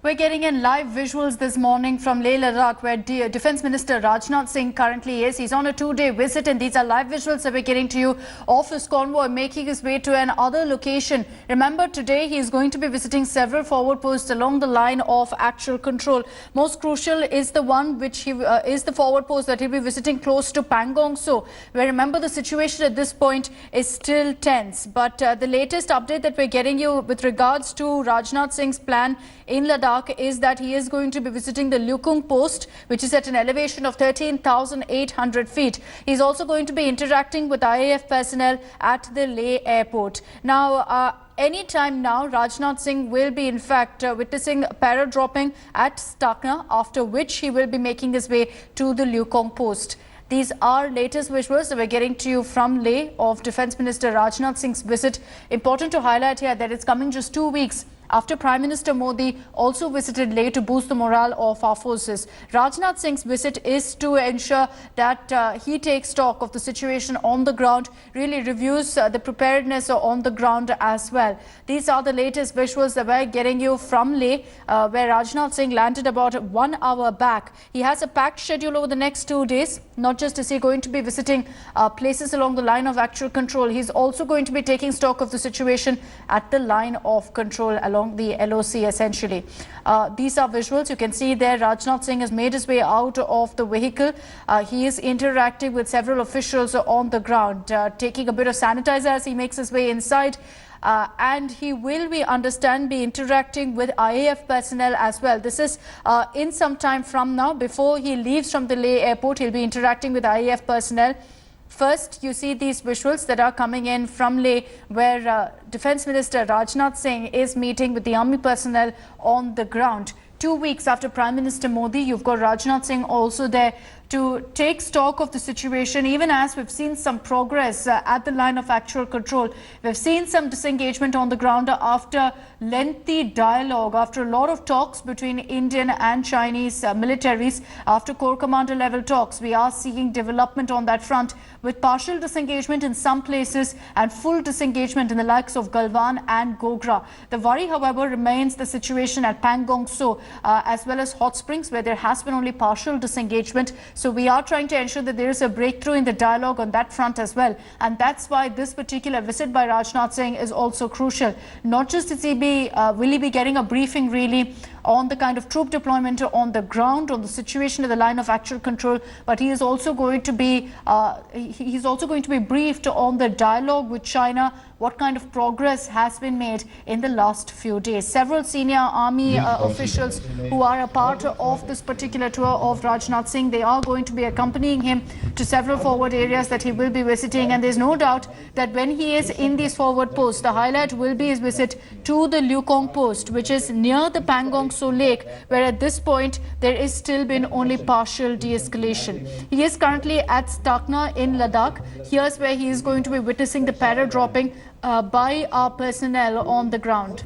We're getting in live visuals this morning from Leh Ladakh, where Defence Minister Rajnath Singh currently is. He's on a two-day visit, and these are live visuals that we're getting to you of his convoy making his way to another location. Remember, today he is going to be visiting several forward posts along the line of actual control. Most crucial is the one which is the forward post that he'll be visiting close to Pangong So, where remember the situation at this point is still tense. But the latest update that we're getting you with regards to Rajnath Singh's plan in Ladakh is that he is going to be visiting the Lukung post, which is at an elevation of 13,800 feet. He's also going to be interacting with IAF personnel at the Leh airport. Now, any time now, Rajnath Singh will be in fact witnessing para-dropping at Stakna, after which he will be making his way to the Lukung post. These are latest visuals that we're getting to you from Leh of Defence Minister Rajnath Singh's visit. Important to highlight here that it's coming just 2 weeks after Prime Minister Modi also visited Leh to boost the morale of our forces. Rajnath Singh's visit is to ensure that he takes stock of the situation on the ground, really reviews the preparedness on the ground as well. These are the latest visuals that we're getting you from Leh, where Rajnath Singh landed about 1 hour back. He has a packed schedule over the next 2 days. Not just is he going to be visiting places along the line of actual control, he's also going to be taking stock of the situation at the line of control along the LOC essentially. These are visuals. You can see there Rajnath Singh has made his way out of the vehicle. He is interacting with several officials on the ground, taking a bit of sanitizer as he makes his way inside. And he will be interacting with IAF personnel as well. This is in some time from now. Before he leaves from the Leh airport, he'll be interacting with IAF personnel. First, you see these visuals that are coming in from Leh, where Defence Minister Rajnath Singh is meeting with the army personnel on the ground. 2 weeks after Prime Minister Modi, you've got Rajnath Singh also there to take stock of the situation, even as we've seen some progress at the line of actual control. We've seen some disengagement on the ground after lengthy dialogue, after a lot of talks between Indian and Chinese militaries, after Corps Commander level talks. We are seeing development on that front, with partial disengagement in some places and full disengagement in the likes of Galwan and Gogra. The worry, however, remains the situation at Pangong So, as well as Hot Springs, where there has been only partial disengagement. So we are trying to ensure that there is a breakthrough in the dialogue on that front as well. And that's why this particular visit by Rajnath Singh is also crucial. Not just will he be getting a briefing really on the kind of troop deployment on the ground, on the situation of the line of actual control, but he is also going to be briefed on the dialogue with China, what kind of progress has been made in the last few days. Several senior army officials who are a part of this particular tour of Rajnath Singh, they are going to be accompanying him to several forward areas that he will be visiting, and there's no doubt that when he is in these forward posts, the highlight will be his visit to the Lukong post, which is near the Pangong So Lake, where at this point there is still been only partial de-escalation. He is currently at Stakna in Ladakh. Here's where he is going to be witnessing the para-dropping by our personnel on the ground.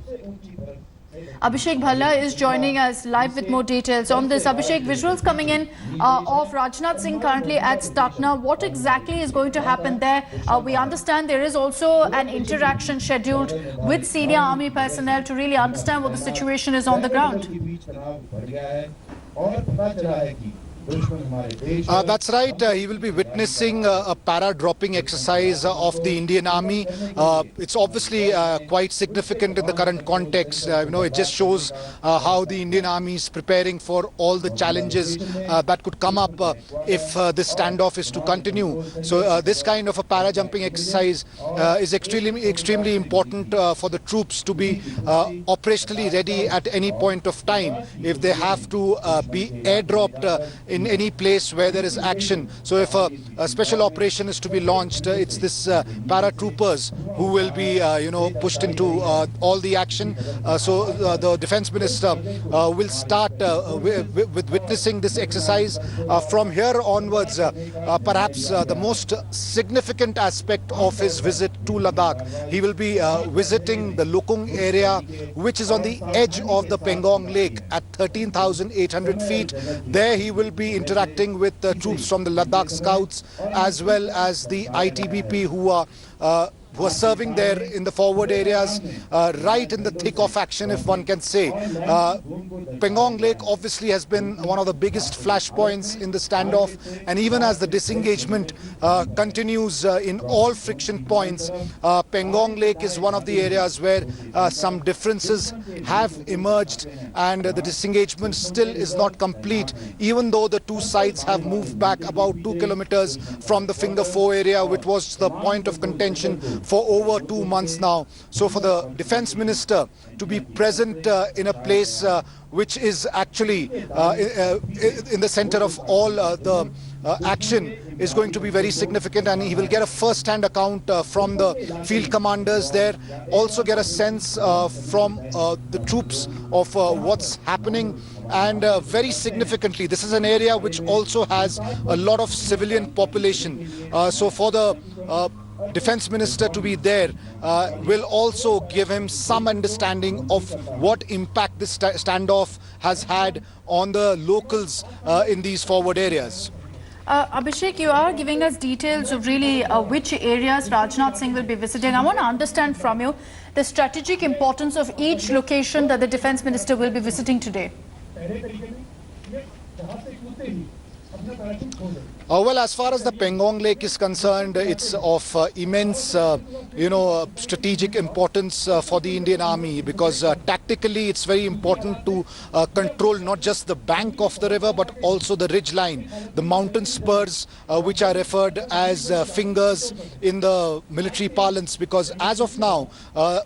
Abhishek Bhalla is joining us live with more details on this. Abhishek, visuals coming in of Rajnath Singh currently at Stakna. What exactly is going to happen there? We understand there is also an interaction scheduled with senior army personnel to really understand what the situation is on the ground. That's right. He will be witnessing a para-dropping exercise of the Indian Army. It's obviously quite significant in the current context. It just shows how the Indian Army is preparing for all the challenges that could come up if this standoff is to continue. So this kind of a para-jumping exercise is extremely important for the troops to be operationally ready at any point of time if they have to be airdropped in any place where there is action. So if a special operation is to be launched, it's this paratroopers who will be pushed into all the action. So the Defence Minister will start with witnessing this exercise. From here onwards, perhaps the most significant aspect of his visit to Ladakh, he will be visiting the Lukung area, which is on the edge of the Pangong Lake at 13,800 feet. There he will be interacting with troops from the Ladakh Scouts as well as the ITBP, who are who are serving there in the forward areas, right in the thick of action, if one can say. Pangong Lake obviously has been one of the biggest flashpoints in the standoff, and even as the disengagement continues in all friction points, Pangong Lake is one of the areas where some differences have emerged, and the disengagement still is not complete, even though the two sides have moved back about 2 kilometers from the Finger 4 area, which was the point of contention for over 2 months now. So for the Defence Minister to be present in a place which is actually in the center of all the action is going to be very significant, and he will get a first-hand account from the field commanders there, also get a sense from the troops of what's happening. And very significantly, this is an area which also has a lot of civilian population. So for the Defence Minister to be there will also give him some understanding of what impact this standoff has had on the locals in these forward areas. Abhishek, you are giving us details of really which areas Rajnath Singh will be visiting. I want to understand from you the strategic importance of each location that the Defence Minister will be visiting today. Well, as far as the Pangong Lake is concerned, it's of immense, strategic importance for the Indian Army, because tactically it's very important to control not just the bank of the river but also the ridge line, the mountain spurs, which are referred as fingers in the military parlance, because as of now,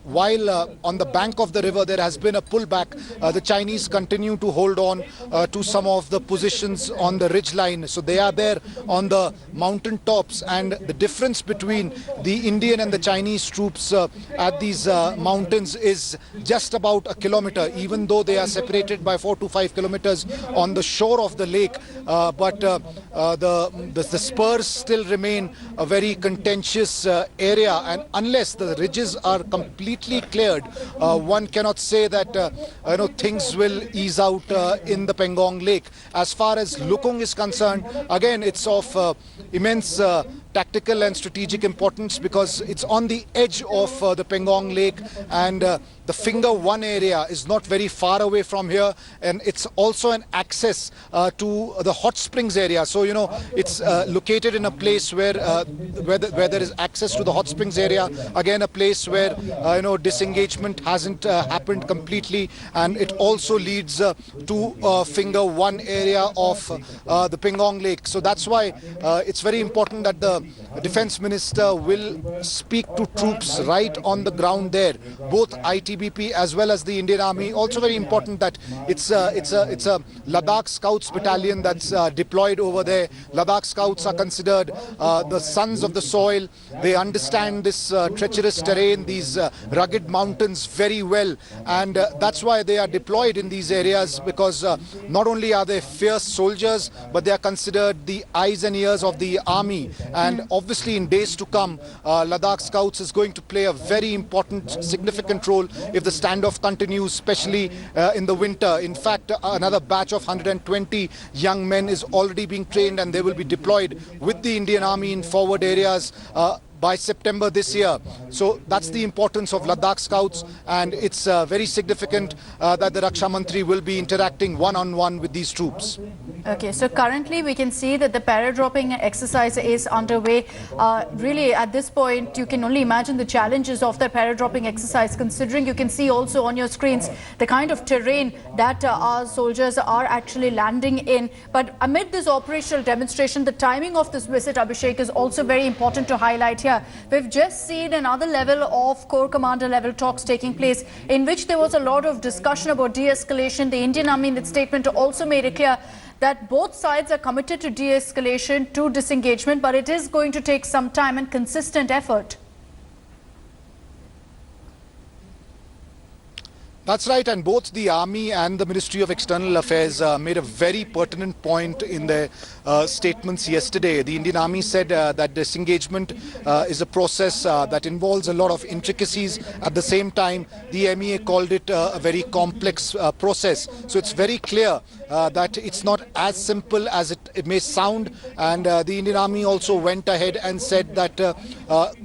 while on the bank of the river there has been a pullback, the Chinese continue to hold on to some of the positions on the ridge line. So they are there on the mountain tops, and the difference between the Indian and the Chinese troops at these mountains is just about a kilometer, even though they are separated by 4 to 5 kilometers on the shore of the lake. But the spurs still remain a very contentious area, and unless the ridges are completely cleared, one cannot say that things will ease out in the Pangong Lake. As far as Lukung is concerned, again, it's of immense tactical and strategic importance, because it's on the edge of the Pangong Lake, and the Finger 1 area is not very far away from here, and it's also an access to the hot springs area. So it's located in a place where there is access to the hot springs area, again a place where disengagement hasn't happened completely, and it also leads to Finger 1 area of the Pangong Lake. So that's why it's very important that the Defence Minister will speak to troops right on the ground there, both ITBP as well as the Indian Army. Also very important that it's a Ladakh Scouts battalion that's deployed over there. Ladakh Scouts are considered the sons of the soil. They understand this treacherous terrain, these rugged mountains very well, and that's why they are deployed in these areas, because not only are they fierce soldiers, but they are considered the eyes and ears of the army. And obviously in days to come, Ladakh Scouts is going to play a very important, significant role if the standoff continues, especially in the winter. In fact, another batch of 120 young men is already being trained, and they will be deployed with the Indian Army in forward areas by September this year. So that's the importance of Ladakh Scouts, and it's very significant that the Raksha Mantri will be interacting one-on-one with these troops. Okay, so currently we can see that the para-dropping exercise is underway. Really, at this point, you can only imagine the challenges of the para-dropping exercise, considering you can see also on your screens the kind of terrain that our soldiers are actually landing in. But amid this operational demonstration, the timing of this visit, Abhishek, is also very important to highlight here. We've just seen another level of Corps Commander level talks taking place, in which there was a lot of discussion about de-escalation. The Indian Army in its statement also made it clear that both sides are committed to de-escalation, to disengagement, but it is going to take some time and consistent effort. That's right, and both the Army and the Ministry of External Affairs made a very pertinent point in their statements yesterday. The Indian Army said that disengagement is a process that involves a lot of intricacies. At the same time, the MEA called it a very complex process. So it's very clear that it's not as simple as it may sound, and the Indian Army also went ahead and said that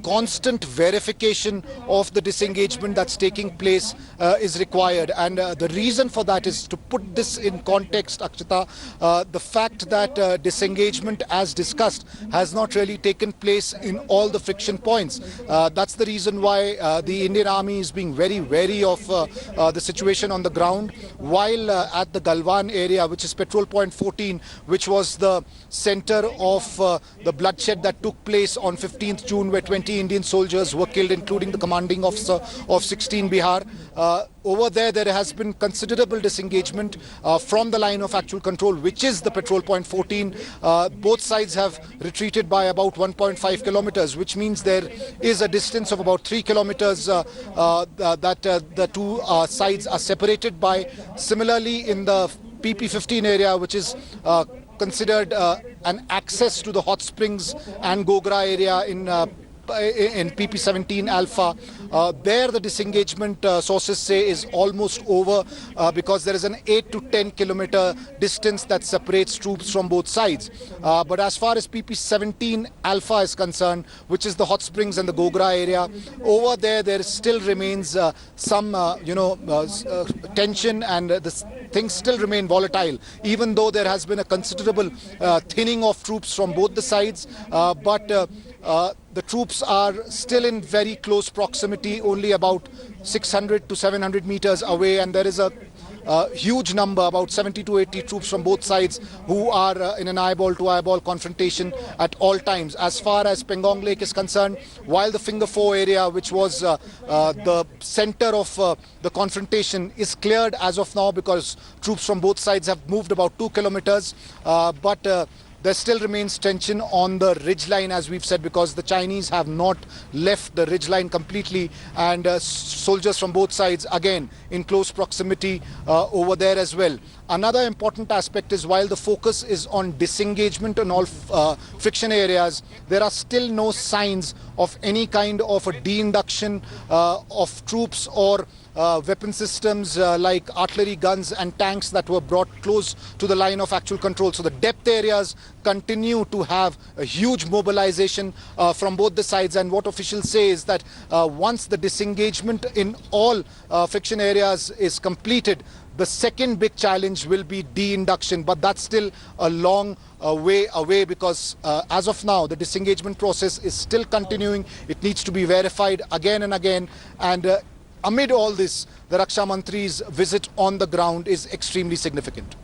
constant verification of the disengagement that's taking place is required, and the reason for that is, to put this in context, Akshita, the fact that disengagement as discussed has not really taken place in all the friction points. That's the reason why the Indian Army is being very wary of the situation on the ground, while at the Galwan area, which is Patrol Point 14, which was the center of the bloodshed that took place on 15th June, where 20 Indian soldiers were killed, including the commanding officer of 16 Bihar. Over there has been considerable disengagement from the line of actual control, which is the Patrol Point 14. Both sides have retreated by about 1.5 kilometers, which means there is a distance of about 3 kilometers that the two sides are separated by. Similarly, in the PP15 area, which is considered an access to the hot springs and Gogra area in PP17 Alpha, there the disengagement, sources say, is almost over because there is an 8 to 10 kilometer distance that separates troops from both sides. But as far as PP17 Alpha is concerned, which is the hot springs and the Gogra area, over there still remains some tension, and the things still remain volatile, even though there has been a considerable thinning of troops from both the sides. But the troops are still in very close proximity, only about 600 to 700 meters away, and there is a huge number, about 70 to 80 troops from both sides, who are in an eyeball-to-eyeball confrontation at all times. As far as Pangong Lake is concerned, while the Finger 4 area, which was the center of the confrontation, is cleared as of now because troops from both sides have moved about 2 kilometers, but there still remains tension on the ridgeline, as we've said, because the Chinese have not left the ridgeline completely, and soldiers from both sides, again, in close proximity over there as well. Another important aspect is, while the focus is on disengagement in all friction areas, there are still no signs of any kind of a de-induction of troops or weapon systems like artillery guns and tanks that were brought close to the line of actual control. So the depth areas continue to have a huge mobilization from both the sides, and what officials say is that once the disengagement in all friction areas is completed, the second big challenge will be de-induction, but that's still a long way away because as of now, the disengagement process is still continuing. It needs to be verified again and again, and amid all this, the Raksha Mantri's visit on the ground is extremely significant.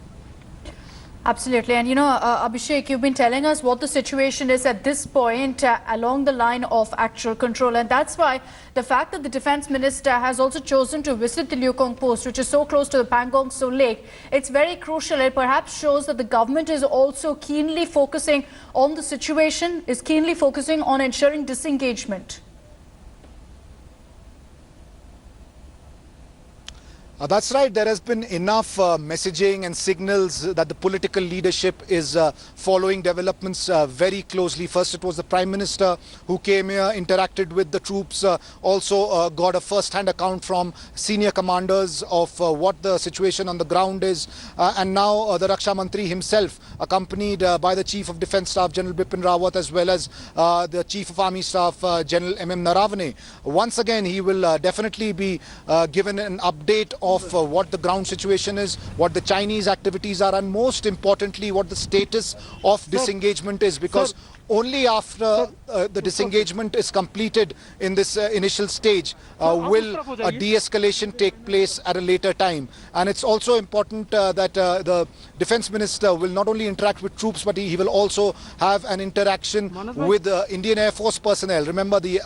Absolutely. And Abhishek, you've been telling us what the situation is at this point along the line of actual control. And that's why the fact that the defense minister has also chosen to visit the Liukong post, which is so close to the Pangong Tso Lake, it's very crucial. It perhaps shows that the government is also keenly focusing on the situation, is keenly focusing on ensuring disengagement. That's right. There has been enough messaging and signals that the political leadership is following developments very closely. First, it was the Prime Minister who came here, interacted with the troops, also got a first-hand account from senior commanders of what the situation on the ground is. And now the Raksha Mantri himself, accompanied by the Chief of Defence Staff, General Bipin Rawat, as well as the Chief of Army Staff, General M.M. Naravane. Once again, he will definitely be given an update of what the ground situation is, what the Chinese activities are, and most importantly, what the status of disengagement is, because only after the disengagement is completed in this initial stage will a de-escalation take place at a later time. And it's also important that the defense minister will not only interact with troops, but he will also have an interaction with Indian Air Force personnel. Remember, the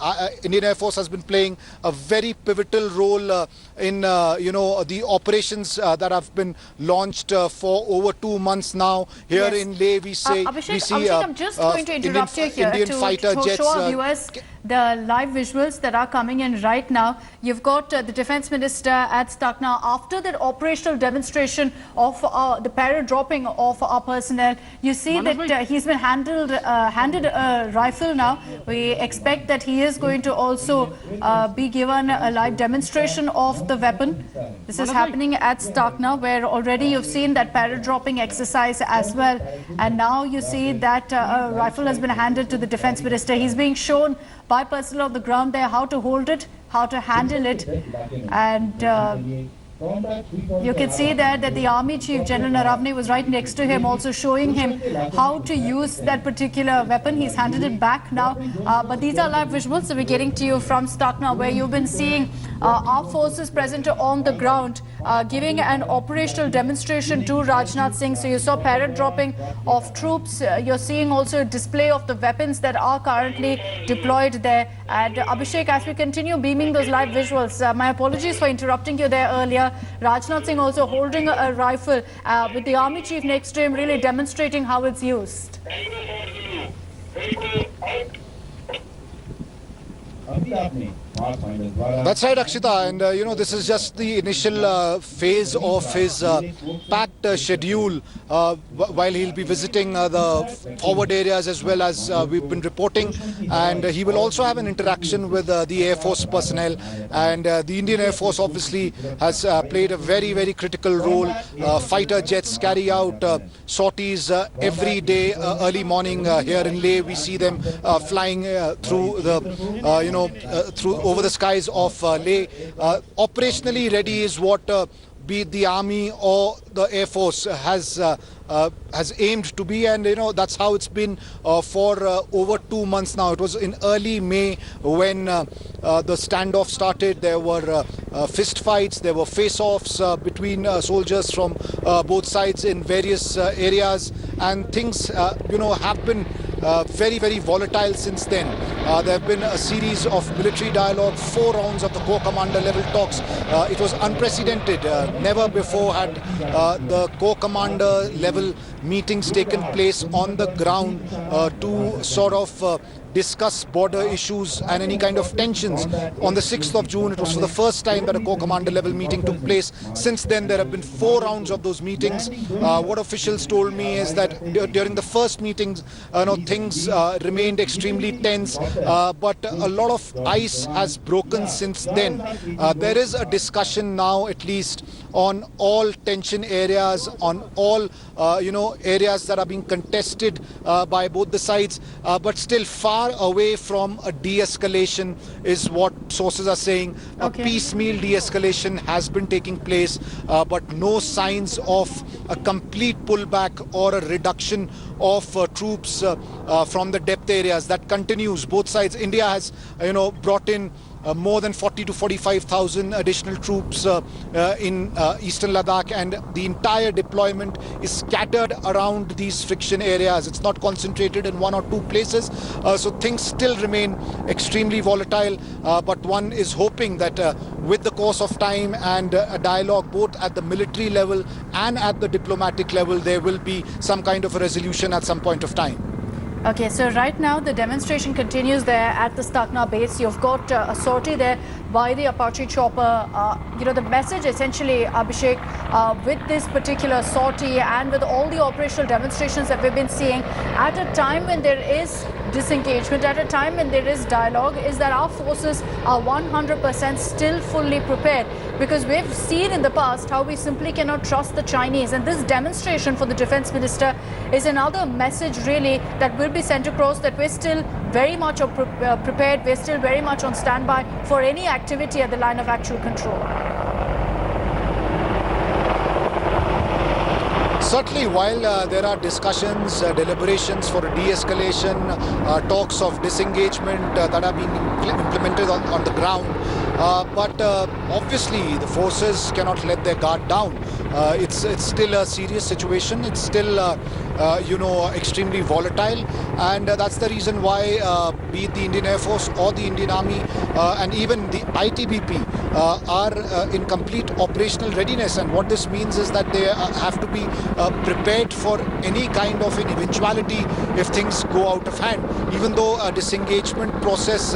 Indian Air Force has been playing a very pivotal role in the operations that have been launched for over 2 months now. Here in Leh, we see Abhishek, I'm just going to interrupt you here Indian fighter jets show our viewers the live visuals that are coming in right now. You've got the Defence Minister at Stakna after that operational demonstration of the parrot dropping of our personnel. You see that he's been handed a rifle now. We expect that he is going to also be given a live demonstration of the weapon. This is happening at Stakna, where already you've seen that parrot dropping exercise as well. And now you see that a rifle has been handed to the Defence Minister. He's being shown by personnel on the ground there how to hold it, how to handle it, and you can see there that the Army Chief General Naravne was right next to him, also showing him how to use that particular weapon. He's handed it back now, but these are live visuals that we're getting to you from Stakna, where you've been seeing our forces present on the ground giving an operational demonstration to Rajnath Singh. So you saw parrot dropping of troops. You're seeing also a display of the weapons that are currently deployed there. And Abhishek, as we continue beaming those live visuals, my apologies for interrupting you there earlier. Rajnath Singh also holding a rifle with the Army Chief next to him, really demonstrating how it's used. That's right, Akshita, and this is just the initial phase of his packed schedule while he'll be visiting the forward areas as well as we've been reporting, and he will also have an interaction with the Air Force personnel, and the Indian Air Force obviously has played a very, very critical role. Fighter jets carry out sorties every day early morning here in Leh. We see them flying through the through over the skies of Leh. Operationally ready is what be it the Army or the Air Force has aimed to be, and that's how it's been for over 2 months now. It was in early May when the standoff started. There were fist fights, there were face-offs between soldiers from both sides in various areas, and things have been very, very volatile since then. There have been a series of military dialogue, 4 rounds of the Corps Commander level talks. It was unprecedented. Never before had the Corps Commander level meetings taken place on the ground to sort of discuss border issues and any kind of tensions. On the 6th of June, it was for the first time that a Corps Commander level meeting took place. Since then, there have been 4 rounds of those meetings. What officials told me is that during the first meetings, things remained extremely tense, but a lot of ice has broken since then. There is a discussion now, at least, on all tension areas, on all areas that are being contested by both the sides, but still far away from a de-escalation is what sources are saying. Okay. A piecemeal de-escalation has been taking place, but no signs of a complete pullback or a reduction of troops from the depth areas. That continues. Both sides. India has brought in more than 40 to 45,000 additional troops in eastern Ladakh, and the entire deployment is scattered around these friction areas. It's not concentrated in 1 or 2 places, so things still remain extremely volatile, but one is hoping that with the course of time and a dialogue both at the military level and at the diplomatic level, there will be some kind of a resolution at some point of time. Okay, so right now the demonstration continues there at the Stakna base. You've got a sortie there by the Apache chopper. The message essentially, Abhishek, with this particular sortie and with all the operational demonstrations that we've been seeing at a time when there is disengagement, at a time when there is dialogue, is that our forces are 100% still fully prepared, because we've seen in the past how we simply cannot trust the Chinese, and this demonstration for the Defence Minister is another message really that will be sent across, that we're still very much prepared, we're still very much on standby for any activity at the line of actual control. Certainly, while there are discussions, deliberations for a de-escalation, talks of disengagement that are being implemented on the ground, But obviously, the forces cannot let their guard down. It's still a serious situation. It's still extremely volatile, and that's the reason why be it the Indian Air Force or the Indian Army and even the ITBP are in complete operational readiness. And what this means is that they have to be prepared for any kind of an eventuality if things go out of hand. Even though a disengagement process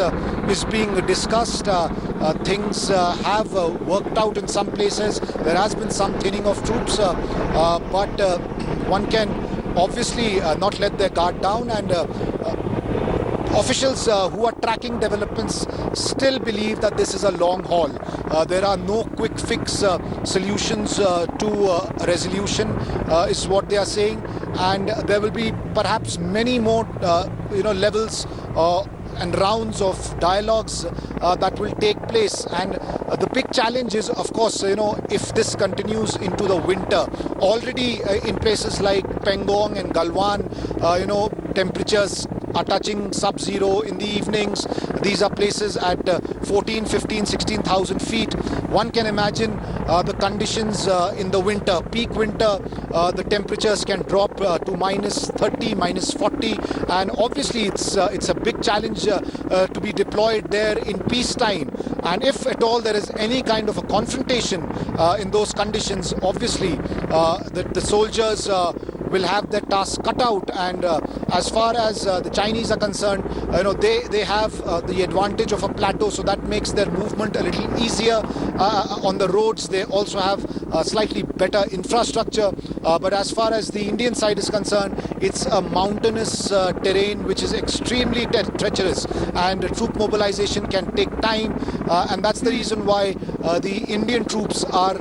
is being discussed, things have worked out in some places. There has been some thinning of troops, but one can obviously not let their guard down, and officials who are tracking developments still believe that this is a long haul. There are no quick fix solutions to resolution, is what they are saying, and there will be perhaps many more levels and rounds of dialogues that will take place. And the big challenge is, of course, if this continues into the winter. Already in places like Pangong and Galwan, temperatures are touching sub-zero in the evenings. These are places at 14, 15, 16,000 feet. One can imagine the conditions in the winter. Peak winter, the temperatures can drop to minus 30, minus 40. And obviously, it's a big challenge to be deployed there in peacetime. And if at all there is any kind of a confrontation in those conditions, obviously the soldiers will have their task cut out. And as far as the Chinese are concerned, they have the advantage of a plateau, so that makes their movement a little easier on the roads. They also have slightly better infrastructure. But as far as the Indian side is concerned, it's a mountainous terrain which is extremely treacherous, and troop mobilization can take time. And that's the reason why the Indian troops are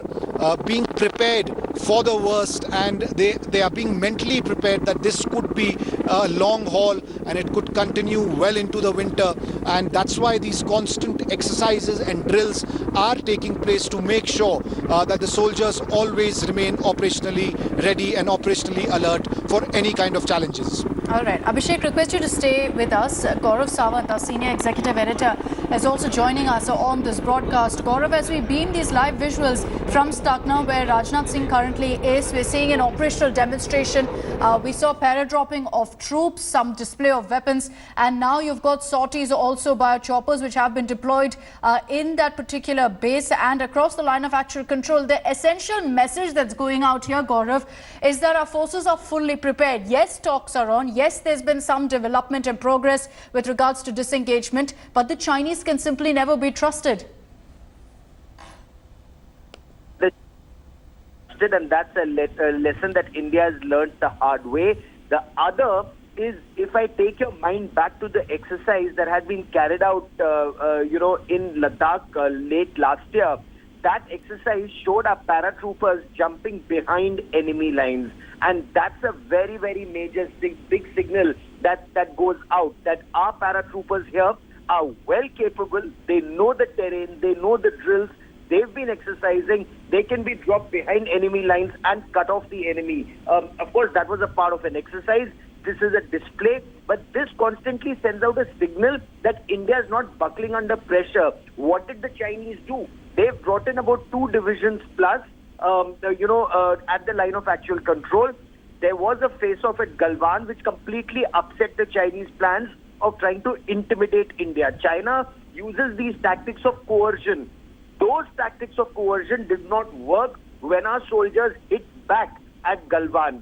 being prepared for the worst, and they are being mentally prepared that this could be a long haul and it could continue well into the winter. And that's why these constant exercises and drills are taking place, to make sure that the soldiers always remain operationally ready and operationally alert for any kind of challenges. All right. Abhishek, request you to stay with us. Gaurav Sawant, our Senior Executive Editor, is also joining us on this broadcast. Gaurav, as we beam these live visuals from Stakna, where Rajnath Singh currently is, we're seeing an operational demonstration. We saw para-dropping of troops, some display of weapons, and now you've got sorties also by choppers which have been deployed in that particular base and across the line of actual control. The essential message that's going out here, Gaurav, is that our forces are fully prepared. Yes, talks are on. Yes, there's been some development and progress with regards to disengagement, but the Chinese can simply never be trusted. And that's a lesson that India has learned the hard way. The other is, if I take your mind back to the exercise that had been carried out, in Ladakh late last year, that exercise showed our paratroopers jumping behind enemy lines. And that's a very, very major, big signal that goes out, that our paratroopers here are well capable. They know the terrain, they know the drills, they've been exercising. They can be dropped behind enemy lines and cut off the enemy. Of course, that was a part of an exercise. This is a display, but this constantly sends out a signal that India is not buckling under pressure. What did the Chinese do? They've brought in about 2 divisions plus, at the line of actual control. There was a face-off at Galwan which completely upset the Chinese plans of trying to intimidate India. China uses these tactics of coercion. Those tactics of coercion did not work when our soldiers hit back at Galwan.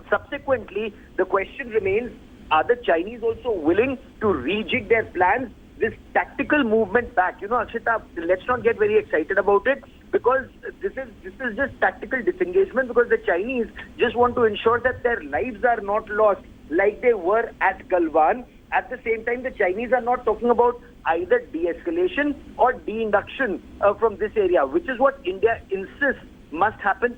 Subsequently, the question remains, are the Chinese also willing to rejig their plans? This tactical movement back, Akshita, let's not get very excited about it, because this is just tactical disengagement, because the Chinese just want to ensure that their lives are not lost like they were at Galwan. At the same time, the Chinese are not talking about either de-escalation or de-induction from this area, which is what India insists must happen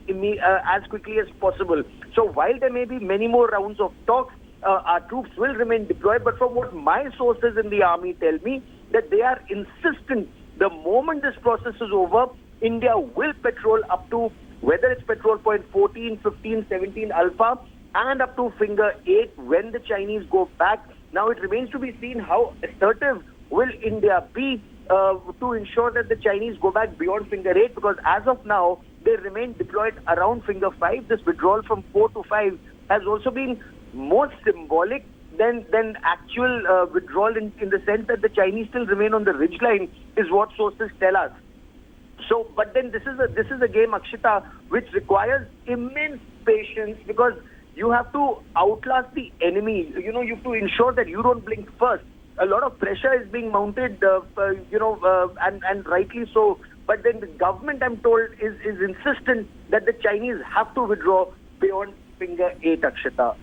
as quickly as possible. So while there may be many more rounds of talks, our troops will remain deployed. But from what my sources in the army tell me, that they are insistent, the moment this process is over, India will patrol up to, whether it's patrol point 14, 15, 17 Alpha, and up to finger 8 when the Chinese go back. Now it remains to be seen how assertive will India be to ensure that the Chinese go back beyond finger 8, because as of now, they remain deployed around finger 5. This withdrawal from 4 to 5 has also been more symbolic than actual withdrawal in the sense that the Chinese still remain on the ridgeline, is what sources tell us. So, but then this is a game, Akshita, which requires immense patience, because you have to outlast the enemy. You know, you have to ensure that you don't blink first. A lot of pressure is being mounted, and rightly so. But then the government, I'm told, is insistent that the Chinese have to withdraw beyond finger 8, Akshita.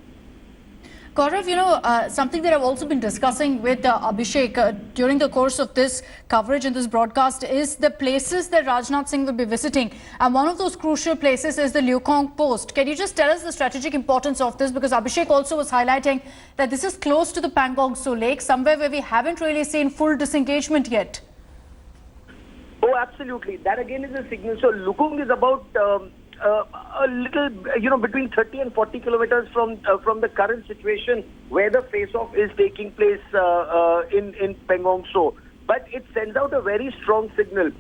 Gaurav, something that I've also been discussing with Abhishek during the course of this coverage and this broadcast is the places that Rajnath Singh will be visiting. And one of those crucial places is the Liukong Post. Can you just tell us the strategic importance of this? Because Abhishek also was highlighting that this is close to the Pangong Tso Lake, somewhere where we haven't really seen full disengagement yet. Oh, absolutely. That again is a signal. So Lukong is about a little, between 30 and 40 kilometers from the current situation where the face-off is taking place in Pangong Tso. But it sends out a very strong signal.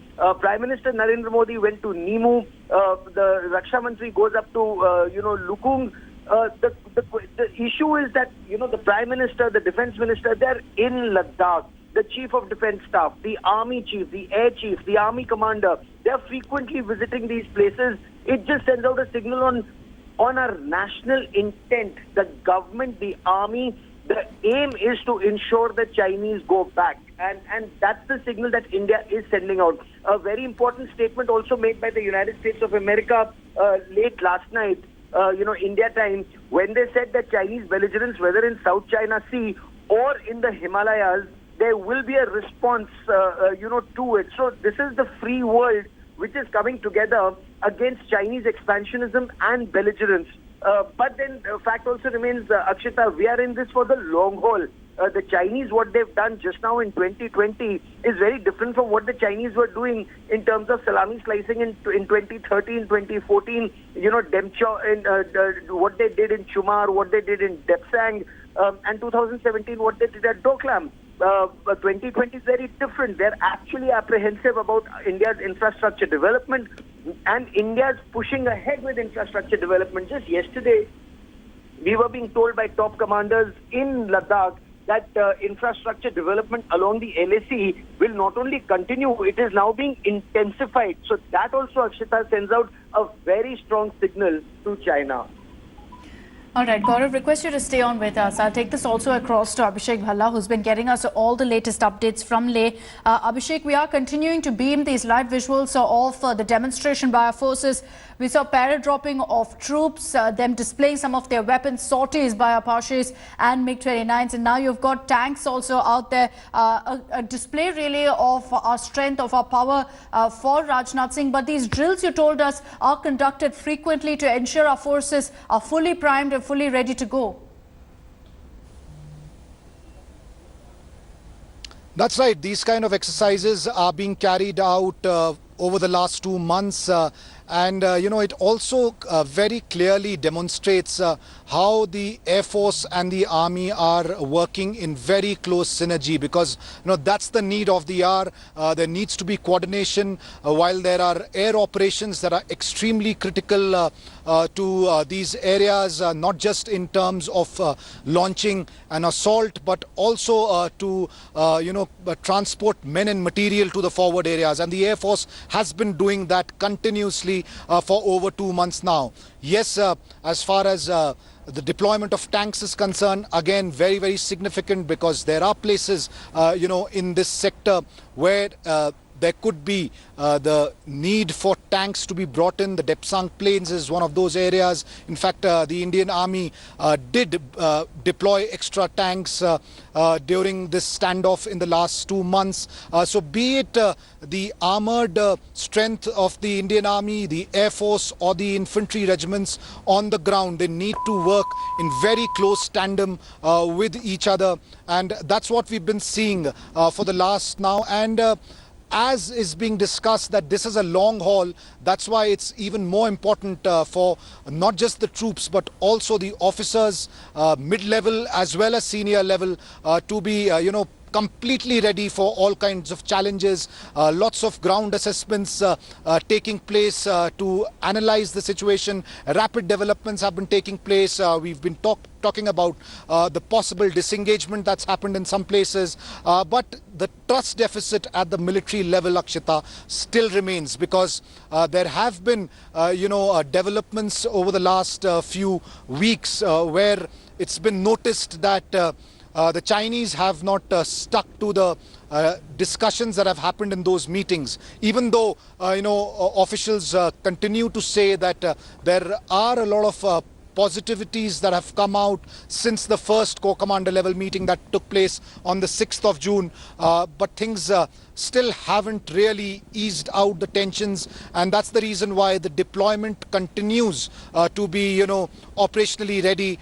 Prime Minister Narendra Modi went to Nimu. The Raksha Mantri goes up to, Lukong. The issue is that, the Prime Minister, the Defense Minister, they're in Ladakh. The Chief of Defense Staff, the Army Chief, the Air Chief, the Army Commander, they're frequently visiting these places. It just sends out a signal on our national intent. The government, the army, the aim is to ensure the Chinese go back. And that's the signal that India is sending out. A very important statement also made by the United States of America late last night, India time, when they said that Chinese belligerents, whether in South China Sea or in the Himalayas, there will be a response, to it. So this is the free world which is coming together against Chinese expansionism and belligerence. But then the fact also remains, Akshita, we are in this for the long haul. The Chinese, what they've done just now in 2020 is very different from what the Chinese were doing in terms of salami slicing in 2013, 2014, what they did in Chumar, what they did in Depsang, and 2017, what they did at Doklam. 2020 is very different. They're actually apprehensive about India's infrastructure development, and India's pushing ahead with infrastructure development. Just yesterday, we were being told by top commanders in Ladakh that infrastructure development along the LAC will not only continue, it is now being intensified. So that also, Akshita, sends out a very strong signal to China. All right, Gaurav, request you to stay on with us. I'll take this also across to Abhishek Bhalla, who's been getting us all the latest updates from Leh. Abhishek, we are continuing to beam these live visuals of the demonstration by our forces. We saw parade-dropping of troops, them displaying some of their weapons, sorties by Apaches and MiG-29s. And now you've got tanks also out there. A display really of our strength, of our power for Rajnath Singh. But these drills, you told us, are conducted frequently to ensure our forces are fully primed and fully ready to go. That's right. These kind of exercises are being carried out over the last 2 months. It also very clearly demonstrates how the Air Force and the Army are working in very close synergy, because that's the need of the hour. There needs to be coordination while there are air operations that are extremely critical to these areas, not just in terms of launching an assault, but also to transport men and material to the forward areas. And the Air Force has been doing that continuously for over 2 months now. Yes, as far as the deployment of tanks is concerned, again, very, very significant, because there are places, in this sector where there could be the need for tanks to be brought in. The Depsang Plains is one of those areas. In fact, the Indian Army did deploy extra tanks during this standoff in the last 2 months. So be it the armored strength of the Indian Army, the Air Force or the infantry regiments on the ground, they need to work in very close tandem with each other. And that's what we've been seeing for the last now. And as is being discussed, that this is a long haul, that's why it's even more important for not just the troops but also the officers, mid-level as well as senior level, to be completely ready for all kinds of challenges. Lots of ground assessments taking place to analyze the situation. Rapid developments have been taking place. We've been talking about the possible disengagement that's happened in some places, but the trust deficit at the military level, Akshita, still remains, because there have been developments over the last few weeks where it's been noticed that the Chinese have not stuck to the discussions that have happened in those meetings, even though officials continue to say that there are a lot of positivities that have come out since the first Corps Commander level meeting that took place on the 6th of June. But things still haven't really eased out the tensions, and that's the reason why the deployment continues to be, operationally ready,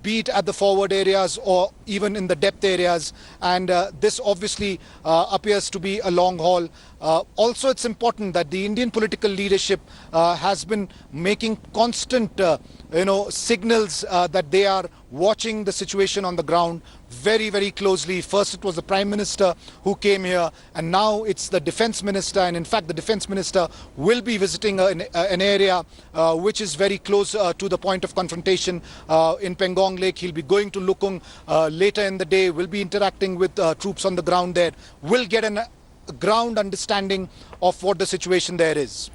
be it at the forward areas or even in the depth areas. And this obviously appears to be a long haul. Also, it's important that the Indian political leadership has been making constant signals that they are watching the situation on the ground very, very closely. First it was the Prime Minister who came here, and now it's the Defence Minister. And in fact, the Defence Minister will be visiting an area which is very close to the point of confrontation in Pangong Lake. He'll be going to Lukung later in the day, will be interacting with troops on the ground there, will get a ground understanding of what the situation there is.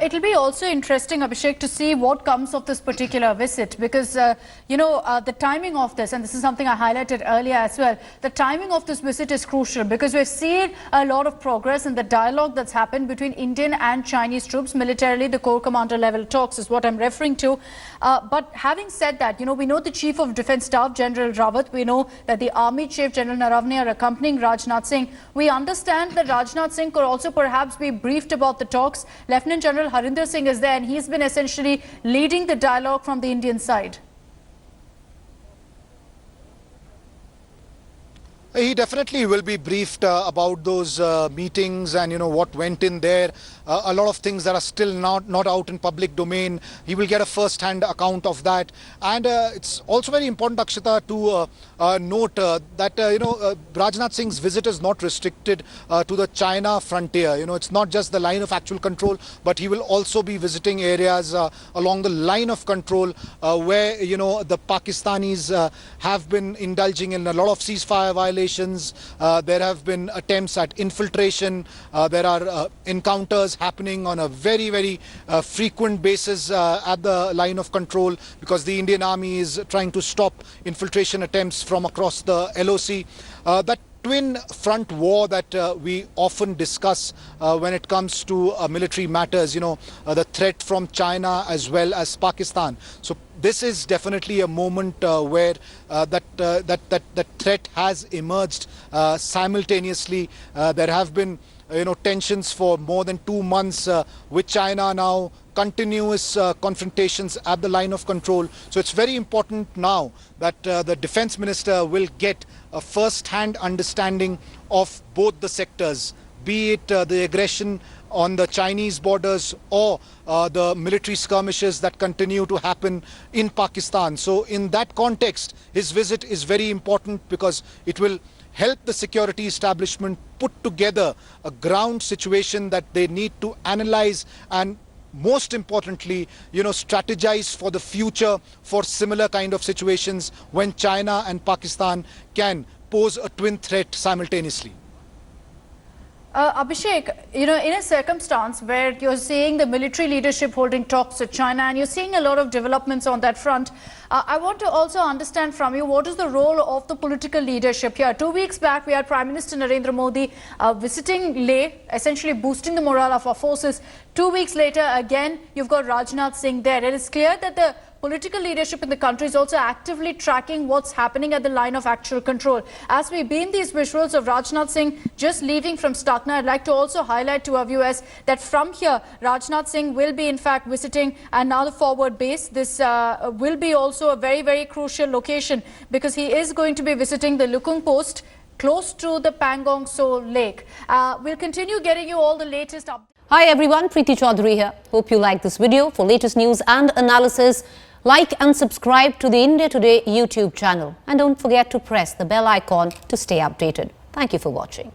It'll be also interesting, Abhishek, to see what comes of this particular visit, because, the timing of this, and this is something I highlighted earlier as well, the timing of this visit is crucial, because we've seen a lot of progress in the dialogue that's happened between Indian and Chinese troops militarily. The Corps Commander level talks is what I'm referring to. But having said that, we know the Chief of Defence Staff, General Rawat. We know that the Army Chief, General Naravne, are accompanying Rajnath Singh. We understand that Rajnath Singh could also perhaps be briefed about the talks. Lieutenant General Harinder Singh is there, and he's been essentially leading the dialogue from the Indian side. He definitely will be briefed about those meetings and what went in there. A lot of things that are still not out in public domain. He will get a first-hand account of that. And it's also very important, Akshita, to note that Rajnath Singh's visit is not restricted to the China frontier. It's not just the line of actual control, but he will also be visiting areas along the line of control where the Pakistanis have been indulging in a lot of ceasefire violations. There have been attempts at infiltration. There are encounters happening on a very, very frequent basis at the line of control, because the Indian Army is trying to stop infiltration attempts from across the LOC. That twin front war that we often discuss when it comes to military matters, the threat from China as well as Pakistan. So this is definitely a moment where that threat has emerged simultaneously. There have been tensions for more than 2 months with China now, continuous confrontations at the line of control. So it's very important now that the Defence Minister will get a first-hand understanding of both the sectors, be it the aggression on the Chinese borders or the military skirmishes that continue to happen in Pakistan. So in that context, his visit is very important, because it will help the security establishment put together a ground situation that they need to analyze and, most importantly, strategize for the future for similar kind of situations when China and Pakistan can pose a twin threat simultaneously. Abhishek, in a circumstance where you're seeing the military leadership holding talks with China and you're seeing a lot of developments on that front, I want to also understand from you, what is the role of the political leadership here? 2 weeks back, we had Prime Minister Narendra Modi visiting Leh, essentially boosting the morale of our forces. 2 weeks later, again, you've got Rajnath Singh there. It is clear that the political leadership in the country is also actively tracking what's happening at the line of actual control. As we beam these visuals of Rajnath Singh just leaving from Stakna, I'd like to also highlight to our viewers that from here, Rajnath Singh will be in fact visiting another forward base. This will be also a very, very crucial location, because he is going to be visiting the Lukung post close to the Pangong Tso Lake. We'll continue getting you all the latest updates. Hi everyone, Preeti Chaudhary here. Hope you like this video. For latest news and analysis, like and subscribe to the India Today YouTube channel. And don't forget to press the bell icon to stay updated. Thank you for watching.